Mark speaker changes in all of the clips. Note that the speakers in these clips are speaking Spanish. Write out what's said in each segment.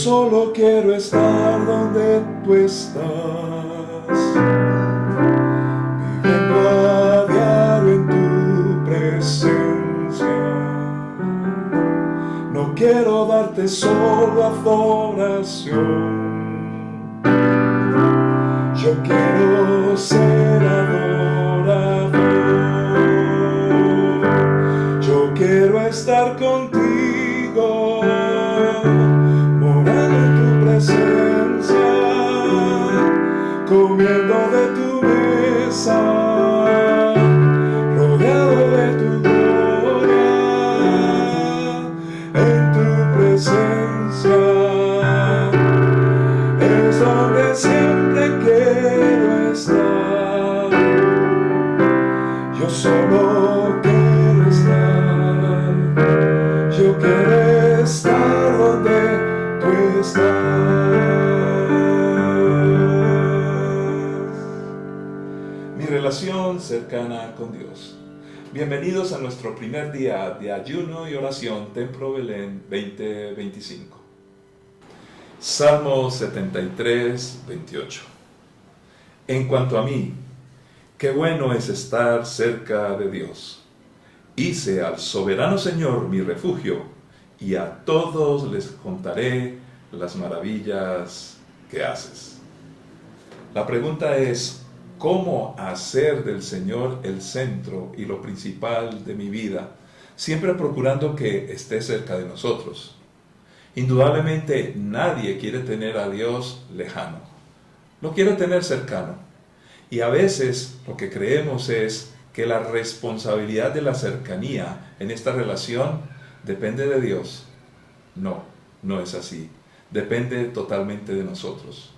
Speaker 1: solo quiero estar donde tú estás. Viviendo a diario en tu presencia. No quiero darte solo adoración. Yo quiero ser adorador. Yo quiero estar contigo, morando en tu presencia, comiendo de tu mesa, rodeado de tu gloria, en tu presencia es donde siempre quiero estar. Yo solo quiero estar, yo quiero estar donde tú estás. Mi relación cercana con Dios. Bienvenidos a nuestro primer día de ayuno y oración Templo Belén 2025. Salmo 73, 28. En cuanto a mí, qué bueno es estar cerca de Dios. Hice al soberano Señor mi refugio, y a todos les contaré las maravillas que haces. La pregunta es, ¿cómo hacer del Señor el centro y lo principal de mi vida, siempre procurando que esté cerca de nosotros? Indudablemente nadie quiere tener a Dios lejano, lo quiere tener cercano. Y a veces lo que creemos es que la responsabilidad de la cercanía en esta relación depende de Dios. No, no es así. Depende totalmente de nosotros.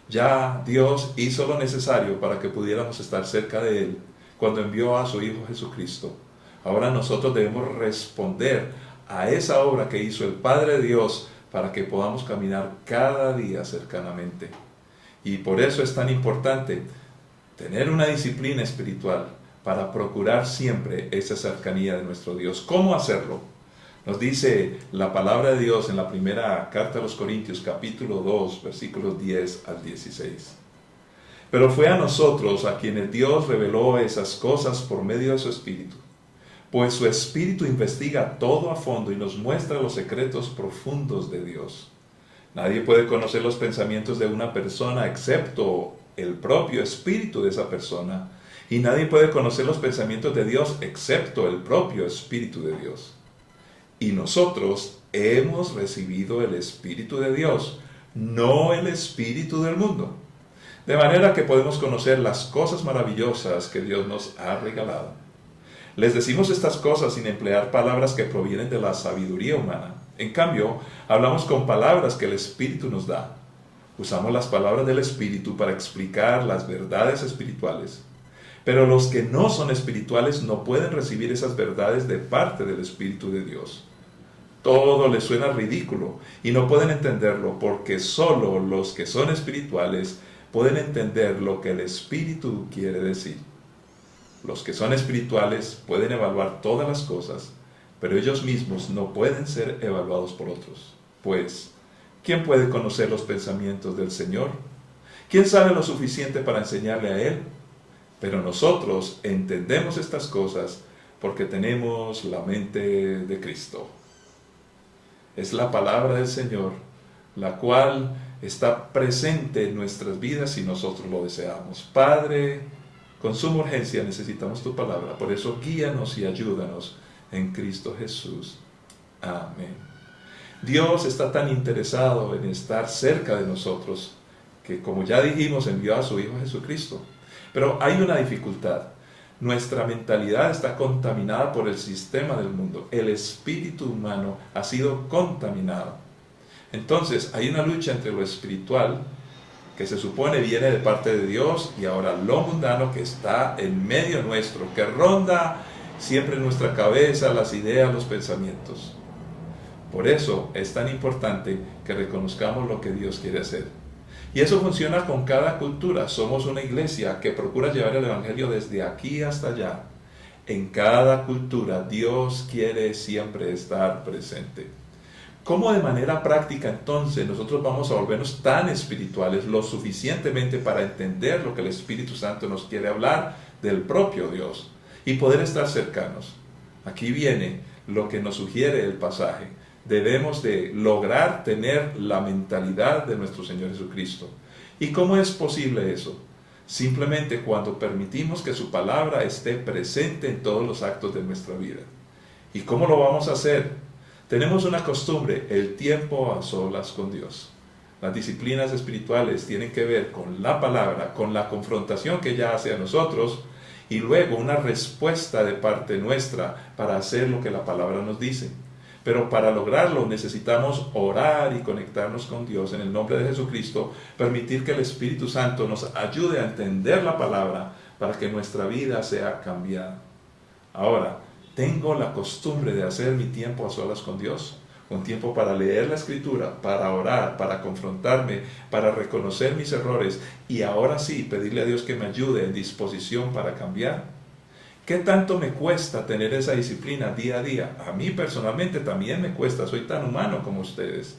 Speaker 1: Ya Dios hizo lo necesario para que pudiéramos estar cerca de Él cuando envió a su Hijo Jesucristo. Ahora nosotros debemos responder a esa obra que hizo el Padre Dios para que podamos caminar cada día cercanamente. Y por eso es tan importante tener una disciplina espiritual para procurar siempre esa cercanía de nuestro Dios. ¿Cómo hacerlo? Nos dice la palabra de Dios en la primera carta a los Corintios, capítulo 2, versículos 10 al 16. Pero fue a nosotros a quienes Dios reveló esas cosas por medio de su Espíritu. Pues su Espíritu investiga todo a fondo y nos muestra los secretos profundos de Dios. Nadie puede conocer los pensamientos de una persona excepto el propio Espíritu de esa persona. Y nadie puede conocer los pensamientos de Dios excepto el propio Espíritu de Dios. Y nosotros hemos recibido el Espíritu de Dios, no el espíritu del mundo. De manera que podemos conocer las cosas maravillosas que Dios nos ha regalado. Les decimos estas cosas sin emplear palabras que provienen de la sabiduría humana. En cambio, hablamos con palabras que el Espíritu nos da. Usamos las palabras del Espíritu para explicar las verdades espirituales. Pero los que no son espirituales no pueden recibir esas verdades de parte del Espíritu de Dios. Todo les suena ridículo y no pueden entenderlo porque solo los que son espirituales pueden entender lo que el Espíritu quiere decir. Los que son espirituales pueden evaluar todas las cosas, pero ellos mismos no pueden ser evaluados por otros. Pues, ¿quién puede conocer los pensamientos del Señor? ¿Quién sabe lo suficiente para enseñarle a Él? Pero nosotros entendemos estas cosas porque tenemos la mente de Cristo. Es la palabra del Señor, la cual está presente en nuestras vidas si nosotros lo deseamos. Padre, con suma urgencia necesitamos tu palabra, por eso guíanos y ayúdanos en Cristo Jesús. Amén. Dios está tan interesado en estar cerca de nosotros que, como ya dijimos, envió a su Hijo Jesucristo. Pero hay una dificultad. Nuestra mentalidad está contaminada por el sistema del mundo. El espíritu humano ha sido contaminado. Entonces hay una lucha entre lo espiritual, que se supone viene de parte de Dios, y ahora lo mundano que está en medio nuestro, que ronda siempre en nuestra cabeza las ideas, los pensamientos. Por eso es tan importante que reconozcamos lo que Dios quiere hacer. Y eso funciona con cada cultura. Somos una iglesia que procura llevar el Evangelio desde aquí hasta allá. En cada cultura Dios quiere siempre estar presente. ¿Cómo de manera práctica entonces nosotros vamos a volvernos tan espirituales lo suficientemente para entender lo que el Espíritu Santo nos quiere hablar del propio Dios y poder estar cercanos? Aquí viene lo que nos sugiere el pasaje. Debemos de lograr tener la mentalidad de nuestro Señor Jesucristo. ¿Y cómo es posible eso? Simplemente cuando permitimos que su palabra esté presente en todos los actos de nuestra vida. ¿Y cómo lo vamos a hacer? Tenemos una costumbre, el tiempo a solas con Dios. Las disciplinas espirituales tienen que ver con la palabra, con la confrontación que ella hace a nosotros y luego una respuesta de parte nuestra para hacer lo que la palabra nos dice. Pero para lograrlo necesitamos orar y conectarnos con Dios en el nombre de Jesucristo, permitir que el Espíritu Santo nos ayude a entender la palabra para que nuestra vida sea cambiada. Ahora, tengo la costumbre de hacer mi tiempo a solas con Dios, un tiempo para leer la Escritura, para orar, para confrontarme, para reconocer mis errores y ahora sí pedirle a Dios que me ayude en disposición para cambiar. ¿Qué tanto me cuesta tener esa disciplina día a día? A mí personalmente también me cuesta, soy tan humano como ustedes.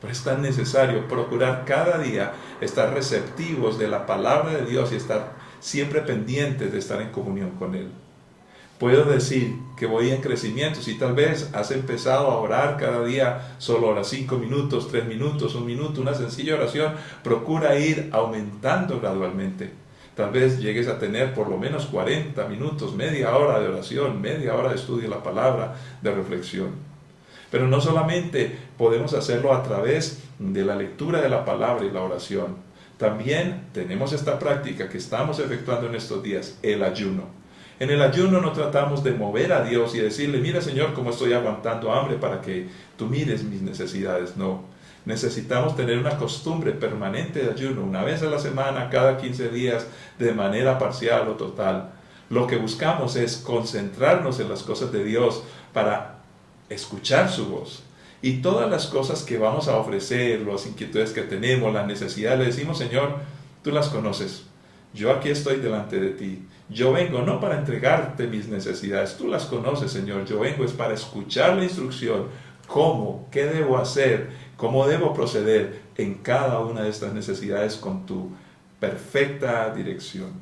Speaker 1: Pero es tan necesario procurar cada día estar receptivos de la palabra de Dios y estar siempre pendientes de estar en comunión con Él. Puedo decir que voy en crecimiento. Si tal vez has empezado a orar cada día, solo oras 5 minutos, 3 minutos, 1 minuto, una sencilla oración, procura ir aumentando gradualmente. Tal vez llegues a tener por lo menos 40 minutos, media hora de oración, media hora de estudio de la palabra, de reflexión. Pero no solamente podemos hacerlo a través de la lectura de la palabra y la oración. También tenemos esta práctica que estamos efectuando en estos días, el ayuno. En el ayuno no tratamos de mover a Dios y decirle, mira Señor, cómo estoy aguantando hambre para que tú mires mis necesidades. No, necesitamos tener una costumbre permanente de ayuno, una vez a la semana, cada 15 días, de manera parcial o total. Lo que buscamos es concentrarnos en las cosas de Dios para escuchar su voz. Y todas las cosas que vamos a ofrecer, las inquietudes que tenemos, las necesidades, le decimos, Señor, tú las conoces. Yo aquí estoy delante de ti. Yo vengo no para entregarte mis necesidades, tú las conoces, Señor. Yo vengo es para escuchar la instrucción, cómo, qué debo hacer, cómo debo proceder en cada una de estas necesidades con tu perfecta dirección.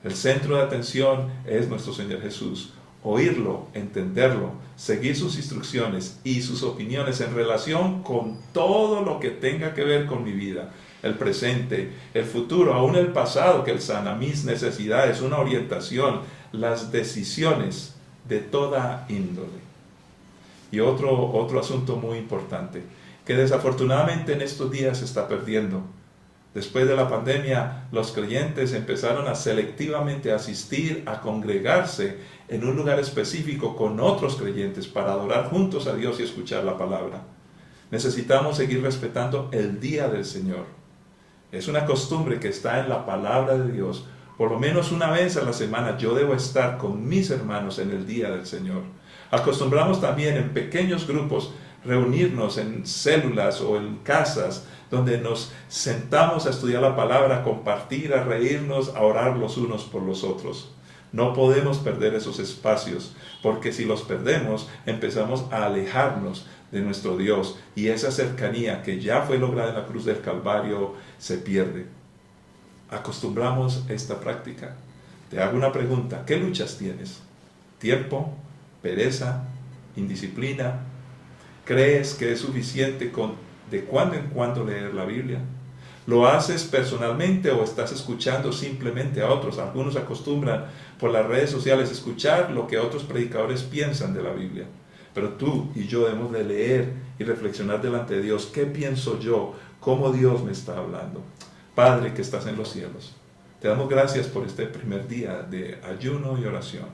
Speaker 1: El centro de atención es nuestro Señor Jesús. Oírlo, entenderlo, seguir sus instrucciones y sus opiniones en relación con todo lo que tenga que ver con mi vida. El presente, el futuro, aún el pasado que Él sana, mis necesidades, una orientación, las decisiones de toda índole. Y otro asunto muy importante, que desafortunadamente en estos días se está perdiendo. Después de la pandemia, los creyentes empezaron a selectivamente asistir, a congregarse en un lugar específico con otros creyentes para adorar juntos a Dios y escuchar la palabra. Necesitamos seguir respetando el día del Señor. Es una costumbre que está en la palabra de Dios. Por lo menos una vez a la semana yo debo estar con mis hermanos en el día del Señor. Acostumbramos también en pequeños grupos reunirnos en células o en casas donde nos sentamos a estudiar la palabra, a compartir, a reírnos, a orar los unos por los otros. No podemos perder esos espacios, porque si los perdemos, empezamos a alejarnos de nuestro Dios y esa cercanía que ya fue lograda en la cruz del Calvario se pierde. Acostumbramos esta práctica. Te hago una pregunta, ¿qué luchas tienes? ¿Tiempo? ¿Pereza? ¿Indisciplina? ¿Crees que es suficiente con de cuando en cuando leer la Biblia? ¿Lo haces personalmente o estás escuchando simplemente a otros? Algunos acostumbran por las redes sociales escuchar lo que otros predicadores piensan de la Biblia. Pero tú y yo debemos de leer y reflexionar delante de Dios. ¿Qué pienso yo? ¿Cómo Dios me está hablando? Padre que estás en los cielos, te damos gracias por este primer día de ayuno y oración.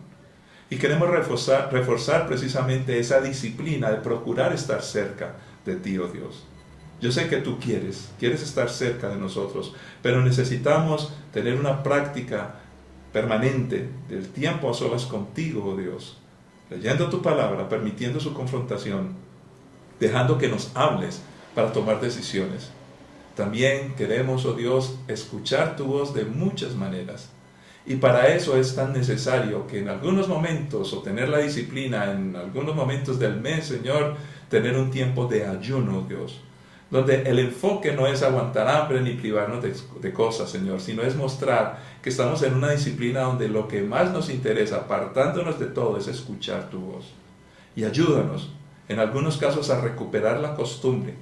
Speaker 1: Y queremos reforzar precisamente esa disciplina de procurar estar cerca de ti, oh Dios. Yo sé que tú quieres estar cerca de nosotros, pero necesitamos tener una práctica permanente del tiempo a solas contigo, oh Dios, leyendo tu palabra, permitiendo su confrontación, dejando que nos hables para tomar decisiones. También queremos, oh Dios, escuchar tu voz de muchas maneras Y para eso es tan necesario que en algunos momentos, o tener la disciplina en algunos momentos del mes, Señor, tener un tiempo de ayuno, Dios, donde el enfoque no es aguantar hambre ni privarnos de cosas, Señor, sino es mostrar que estamos en una disciplina donde lo que más nos interesa, apartándonos de todo, es escuchar tu voz. Y ayúdanos, en algunos casos, a recuperar la costumbre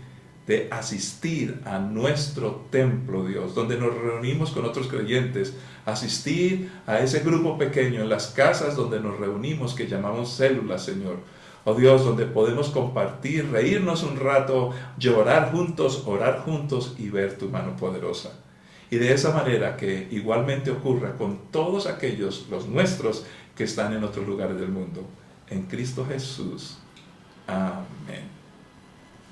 Speaker 1: de asistir a nuestro templo, Dios, donde nos reunimos con otros creyentes, asistir a ese grupo pequeño en las casas donde nos reunimos, que llamamos células, Señor. Oh Dios, donde podemos compartir, reírnos un rato, llorar juntos, orar juntos y ver tu mano poderosa. Y de esa manera que igualmente ocurra con todos aquellos, los nuestros, que están en otros lugares del mundo. En Cristo Jesús. Amén.